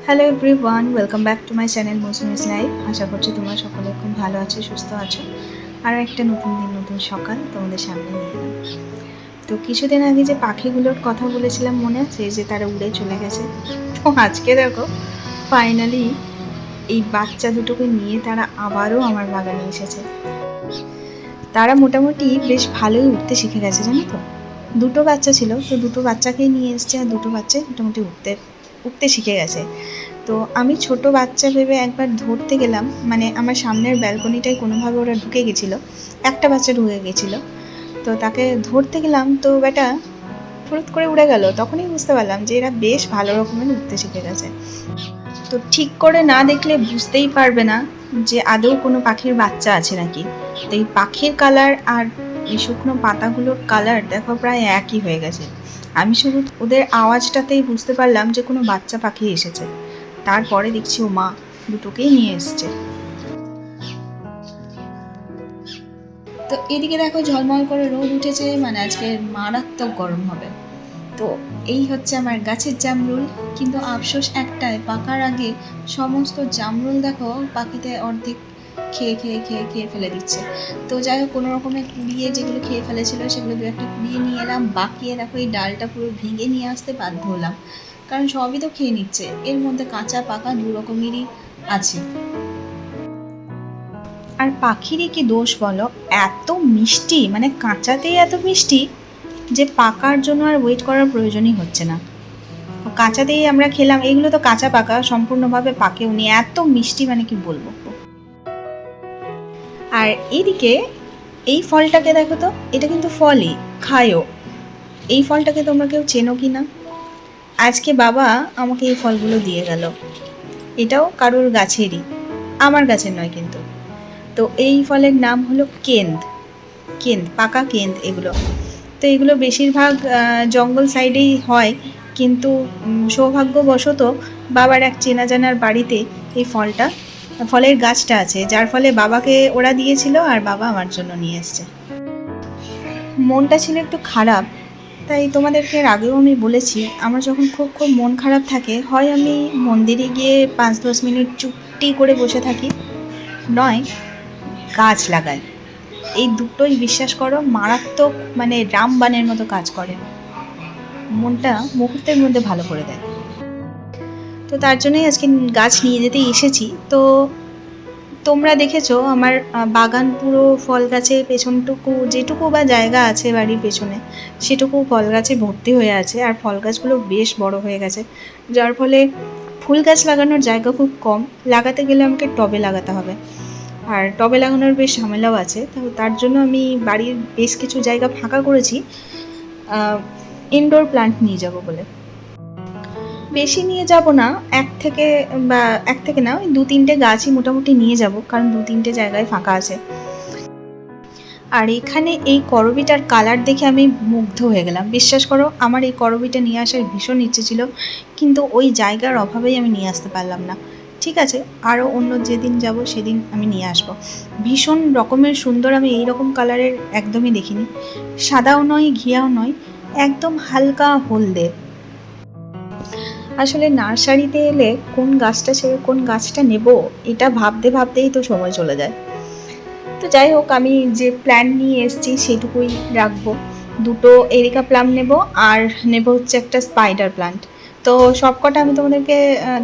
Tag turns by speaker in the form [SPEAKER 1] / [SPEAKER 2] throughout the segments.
[SPEAKER 1] Hello everyone, welcome back to my channel Mousumi's life. আশা করছি তোমরা সকলে খুব ভালো আছো, সুস্থ আছো। আরও একটা নতুন দিন, নতুন সকাল তোমাদের সামনে নিয়ে এলাম। তো কিছুদিন আগে যে পাখিগুলোর কথা বলেছিলাম মনে আছে, যে তারা উড়ে চলে গেছে। তো আজকে দেখো ফাইনালি এই বাচ্চা দুটোকে নিয়ে তারা আবারও আমার বাগানে এসেছে। তারা মোটামুটি বেশ ভালোই উঠতে শিখে গেছে, জানো তো। দুটো বাচ্চা ছিল, তো দুটো বাচ্চাকেই নিয়ে এসছে, আর দুটো বাচ্চাই মোটামুটি উঠতে শিখে গেছে। তো আমি ছোট বাচ্চা ভেবে একবার ধরতে গেলাম, মানে আমার সামনের ব্যালকনিটায় কোনোভাবে ওরা ঢুকে গেছিলো, একটা বাচ্চা ঢুকে গেছিলো। তো তাকে ধরতে গেলাম, তো বেটা ফুরুত করে উড়ে গেল। তখনই বুঝতে পারলাম যে এরা বেশ ভালো রকমের উঠতে শিখে গেছে। তো ঠিক করে না দেখলে বুঝতেই পারবে না যে আদৌ কোনো পাখির বাচ্চা আছে নাকি। তো এই পাখির কালার আর এই শুকনো পাতাগুলোর কালার দেখো প্রায় একই হয়ে গেছে। আমি শুধু ওদের আওয়াজটাতেই বুঝতে পারলাম যে কোনো বাচ্চা পাখি এসেছে। তারপরে দেখছি ও মা দুটোকেই নিয়ে এসছে। তো এদিকে দেখো ঝলমল করে রোদ উঠেছে, মানে আজকে মারাত্মক গরম হবে। তো এই হচ্ছে আমার গাছের জামরুল, কিন্তু আফসোস একটাই, পাকার আগে সমস্ত জামরুল দেখো পাখিতে অর্ধেক খেয়ে খেয়ে খেয়ে খেয়ে ফেলে দিচ্ছে। তো যাই হোক, কোনো রকমে কুড়িয়ে যেগুলো খেয়ে ফেলেছিল সেগুলো দু একটা কুড়িয়ে নিয়ে এলাম, বাকিয়ে দেখো এই ডালটা পুরো ভেঙে নিয়ে আসতে বাধ্য হলাম, কারণ সবই তো খেয়ে নিচ্ছে। এর মধ্যে কাঁচা পাকা দু রকমেরই আছে। আর পাখিরই কি দোষ বলো, এত মিষ্টি, মানে কাঁচাতেই এত মিষ্টি যে পাকার জন্য আর ওয়েট করার প্রয়োজনই হচ্ছে না। কাঁচাতেই আমরা খেলাম, এগুলো তো কাঁচা পাকা, সম্পূর্ণভাবে পাকেও নি, এত মিষ্টি মানে কি বলবো। আর এইদিকে এই ফলটাকে দেখো তো, এটা কিন্তু ফলই, খায়ও। এই ফলটাকে তোমরা কেউ চেনো কি না? আজকে বাবা আমাকে এই ফলগুলো দিয়ে গেল। এটাও কারোর গাছেরই, আমার গাছের নয় কিন্তু। তো এই ফলের নাম হলো কেন্দ। কেন্দ, পাকা কেন্দ এগুলো। তো এগুলো বেশিরভাগ জঙ্গল সাইডেই হয়, কিন্তু সৌভাগ্যবশত বাবার এক চেনা জানার বাড়িতে এই ফলের গাছটা আছে, যার ফলে বাবাকে ওরা দিয়েছিল আর বাবা আমার জন্য নিয়ে এসছে। মনটা ছিল একটু খারাপ, তাই তোমাদেরকে এর আগেও আমি বলেছি, আমার যখন খুব খুব মন খারাপ থাকে, হয় আমি মন্দিরে গিয়ে 5-10 মিনিট চুপটি করে বসে থাকি, নয় গাছ লাগাই। এই দুটোই বিশ্বাস করো মারাত্মক, মানে রামবাণের মতো কাজ করে, মনটা মুহূর্তের মধ্যে ভালো করে দেয়। তো তার জন্যই আজকে গাছ নিয়ে যেতে এসেছি। তো তোমরা দেখেছো আমার বাগান পুরো ফল গাছে, পেছনটুকু যেটুকু বা জায়গা আছে বাড়ির পেছনে সেটুকু ফল গাছে ভর্তি হয়ে আছে, আর ফল গাছগুলো বেশ বড় হয়ে গেছে, যার ফলে ফুল গাছ লাগানোর জায়গা খুব কম। লাগাতে গেলে আমাকে টবে লাগাতে হবে, আর টবে লাগানোর বেশ ঝামেলাও আছে। তো তার জন্য আমি বাড়ির বেশ কিছু জায়গা ফাঁকা করেছি ইনডোর প্ল্যান্ট নিয়ে যাব বলে। বেশি নিয়ে যাব না, এক থেকে না, ওই 2-3টে গাছই মোটামুটি নিয়ে যাব, কারণ 2-3টে জায়গায় ফাঁকা আছে। আর এখানে এই করবিটার কালার দেখে আমি মুগ্ধ হয়ে গেলাম। বিশ্বাস করো, আমার এই করবিটা নিয়ে আসার ভীষণ ইচ্ছে ছিল, কিন্তু ওই জায়গার অভাবেই আমি নিয়ে আসতে পারলাম না। ঠিক আছে, আরও অন্য যেদিন যাব সেদিন আমি নিয়ে আসব। ভীষণ রকমের সুন্দর, আমি এই রকম কালারের একদমই দেখিনি। সাদাও নয়, ঘিয়াও নয়, একদম হালকা হলদে। আসলে নার্সারিতে এলে কোন গাছটা ছেড়ে কোন গাছটা নেব, এটা ভাবতে ভাবতেই তো সময় চলে যায়। তো যাই হোক, আমি যে প্ল্যান নিয়ে এসেছি সেটুকুই রাখবো। দুটো এরিকা প্লাম নেব, আর নেব হচ্ছে একটা স্পাইডার প্লান্ট। তো সবকটা আমি তোমাদেরকে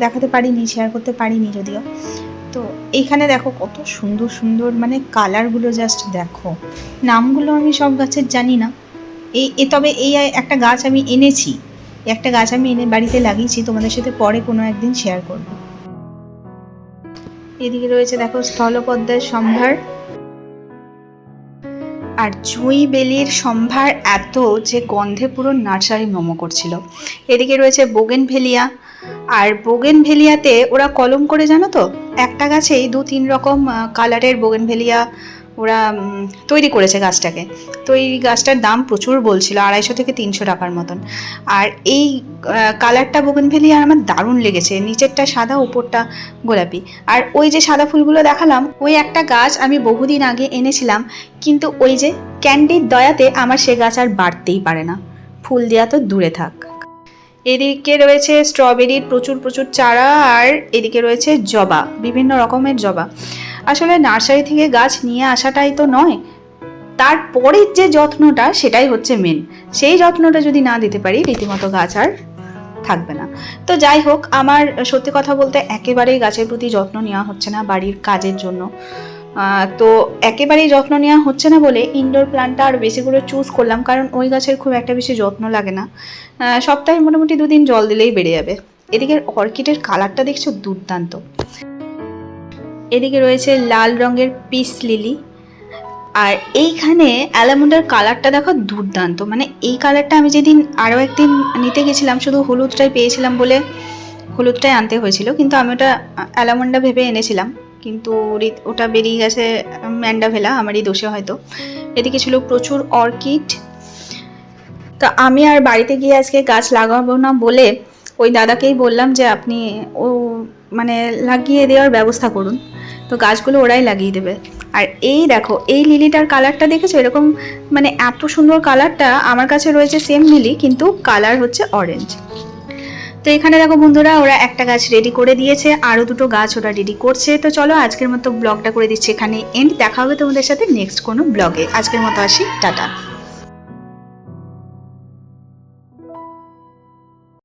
[SPEAKER 1] দেখাতে পারিনি, শেয়ার করতে পারিনি যদিও। তো এইখানে দেখো কত সুন্দর সুন্দর, মানে কালারগুলো জাস্ট দেখো। নামগুলো আমি সব গাছের জানি না। তবে এই একটা গাছ আমি এনেছি, একটা গাছ আমি এনে বাড়িতে লাগিয়েছি, তোমাদের সাথে পরে কোনো একদিন শেয়ার করব। এদিকে রয়েছে দেখো স্থলপদ্মের সম্ভার, আর জুঁই বেলির সম্ভার এত যে গন্ধে পুরো নার্সারি মোমো করছিল। এদিকে রয়েছে বোগেনভেলিয়া, আর বোগেনভেলিয়াতে ওরা কলম করে, জানো তো, একটা গাছেই 2-3 রকম কালারের বোগেনভেলিয়া ওরা তৈরি করেছে গাছটাকে। তো এই গাছটার দাম প্রচুর বলছিল, 250 থেকে 300 টাকার মতন। আর এই কালারটা বোগেনভেলিয়া আমার দারুণ লেগেছে, নিচেরটা সাদা উপরটা গোলাপি। আর ওই যে সাদা ফুলগুলো দেখালাম, ওই একটা গাছ আমি বহুদিন আগে এনেছিলাম, কিন্তু ওই যে ক্যান্ডির দয়াতে আমার সে গাছ আর বাড়তেই পারে না, ফুল দেওয়া তো দূরে থাক। এদিকে রয়েছে স্ট্রবেরির প্রচুর প্রচুর চারা, আর এদিকে রয়েছে জবা, বিভিন্ন রকমের জবা। আসলে নার্সারি থেকে গাছ নিয়ে আসাটাই তো নয়, তারপরের যে যত্নটা সেটাই হচ্ছে মেন। সেই যত্নটা যদি না দিতে পারি রীতিমতো গাছ আর থাকবে না। তো যাই হোক, আমার সত্যি কথা বলতে একেবারেই গাছের প্রতি যত্ন নেওয়া হচ্ছে না বাড়ির কাজের জন্য। তো একেবারেই যত্ন নেওয়া হচ্ছে না বলে ইনডোর প্ল্যান্টটা আরও বেশি করে চুজ করলাম, কারণ ওই গাছের খুব একটা বেশি যত্ন লাগে না, সপ্তাহে মোটামুটি 2 দিন জল দিলেই বেড়ে যাবে। এদিকে অর্কিডের কালারটা দেখছো দুর্দান্ত। এদিকে রয়েছে লাল রঙের পিস লিলি, আর এইখানে অ্যালামন্ডার কালারটা দেখো দুর্দান্ত। মানে এই কালারটা আমি যেদিন আরও একদিন নিতে গেছিলাম, শুধু হলুদটাই পেয়েছিলাম বলে হলুদটাই আনতে হয়েছিল, কিন্তু আমি ওটা অ্যালামন্ডা ভেবে এনেছিলাম, কিন্তু ওটা বেরিয়ে গেছে ম্যান্ডাভেলা, আমারই দোষে হয়তো। এদিকে ছিল প্রচুর অর্কিড। তো আমি আর বাড়িতে গিয়ে আজকে গাছ লাগাবো না বলে ওই দাদাকেই বললাম যে আপনি মানে লাগিয়ে দেওয়ার ব্যবস্থা করুন। তো গাছগুলো ওরাই লাগিয়ে দেবে। আর এই দেখো, এই লিলিটার কালারটা দেখেছো, এরকম মানে এত সুন্দর কালারটা। আমার কাছে রয়েছে সেম লিলি, কিন্তু কালার হচ্ছে অরেঞ্জ। তো এখানে দেখো বন্ধুরা, ওরা একটা গাছ রেডি করে দিয়েছে, আরও 2টো গাছ ওরা রেডি করছে। তো চলো আজকের মতো ব্লগটা করে দিচ্ছি এখানে এন্ড। দেখা হবে তোমাদের সাথে নেক্সট কোনো ব্লগে। আজকের মতো আসি, টাটা।